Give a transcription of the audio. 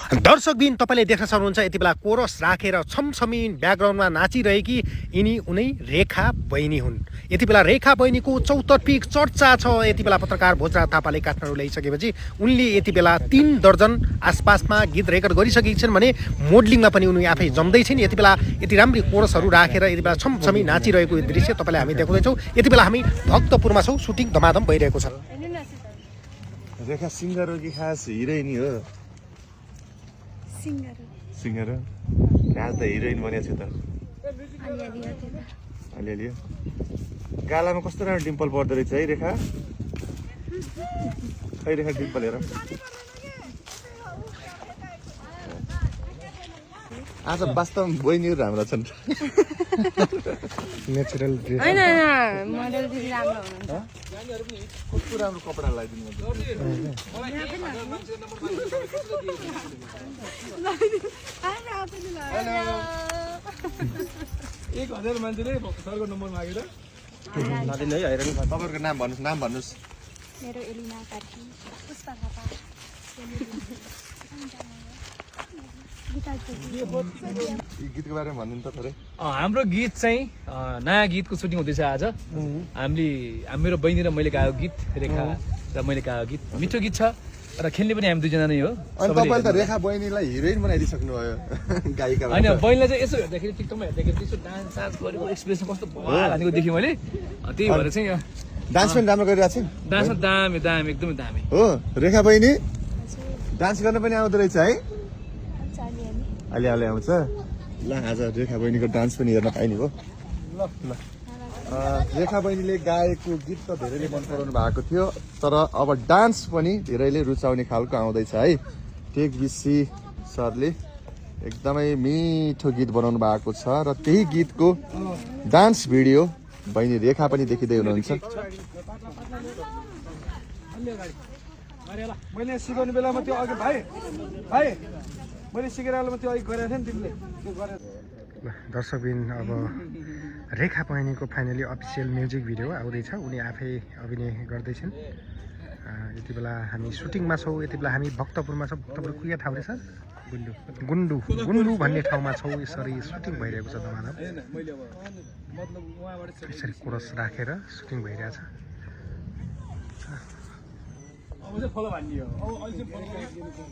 दर्शकबिन तपाईले देख्न सक्नुहुन्छ यति बेला कोरस राखेर छमछमिन ब्याकग्राउन्डमा नाचिरहेकी यिनी उनै रेखा बहिनी हुन्। यति बेला रेखा बहिनीको चौतर्फी चर्चा छ। यति बेला पत्रकार भोजराज थापाले काठमाडौँ ल्याइसकेपछि उनले यति बेला 3 दर्जन आसपासमा गीत रेकर्ड गरिसकेकी छन् भने मोडलिङमा पनि उनी आफै जम्दै छिन्। यति बेला यति राम्री कोरसहरू राखेर यति बेला छमछमी नाचिरहेको दृश्य तपाईलाई हामी देखाउँदैछौँ। यति बेला हामी भक्तपुरमा छौँ, सुटिङ धमाधम भइरहेको छ। रेखा सिङ्गर हो कि खास हिरोइन हो? सिङ्गर हो। आज त हिरोइन बनेको छु त। अलिअलि गालामा कस्तो राम्रो डिम्पल पर्दो रहेछ है रेखा। खै रेखा डिम्पल हेर। आज वास्तवमा बहिनीहरू राम्रो छन्। नेचुरल ड्रेस हैन मोडल दिदी राम्रो हुनुहुन्छ। कस्तो राम्रो कपडा लगाइदिनु हेलो 1000 मान्छेले सरको नम्बर मागेर नदिनु है हैरान। तपाईँहरूको नाम भन्नुहोस्, नाम भन्नुहोस्। मेरो एलिना कार्की, पुष्पा थापा, गीतको बारेमा भन्नु त थोरै। हाम्रो गीत चाहिँ नयाँ गीतको सुटिङ हुँदैछ आज। मेरो बहिनी र मैले गाएको गीत, रेखा र मैले गाएको गीत मिठो गीत छ र खेल्ने पनि हामी दुईजना नै हो। अनि तपाईँले त रेखा बहिनीलाई हिरोइन बनाइदिइसक्नु भयो गायिका। होइन बहिनीलाई चाहिँ यसो हेर्दाखेरि टिकटकमा हेर्दाखेरि त्यसो डान्स सान्स गरेको एक्सप्रेसन कस्तो भइहाल्यो भनेको देखेँ मैले। त्यही भएर चाहिँ डान्स पनि राम्रो गरिरहेको छु। डान्समा दामी दामी एकदमै दामी हो। रेखा बहिनी डान्स गर्न पनि आउँदो रहेछ है? अलि आउँछ। ल आज रेखा बहिनीको डान्स पनि हेर्न पाइने हो। ल ल रेखा बहिनीले गाएको गीत त धेरैले मन पराउनु भएको थियो, तर अब डान्स पनि धेरैले रुचाउने खालको आउँदैछ है। टेक बिसी सरले एकदमै मिठो गीत बनाउनु भएको छ र त्यही गीतको डान्स भिडियो बहिनी रेखा पनि देखिँदै हुनुहुन्छ। मैले सिकाउने बेलामा त्यो अघि भाइ मैले सिकेर त्यो अघि गरेको थिएँ नि तिमीले त्यो गरेर। दर्शकबिन अब रेखा बहिनीको फाइनली अफिसियल म्युजिक भिडियो आउँदैछ। उनी आफै अभिनय गर्दैछन्। यति बेला हामी सुटिङमा छौँ। यति बेला हामी भक्तपुरमा छौँ। भक्तपुर कुन ठाउँ रहेछ? गुन्डु भन्ने ठाउँमा छौँ। यसरी सुटिङ भइरहेको छ धमाधम। यसरी कोरस राखेर सुटिङ भइरहेछ। अब चाहिँ फलो भन्ने हो।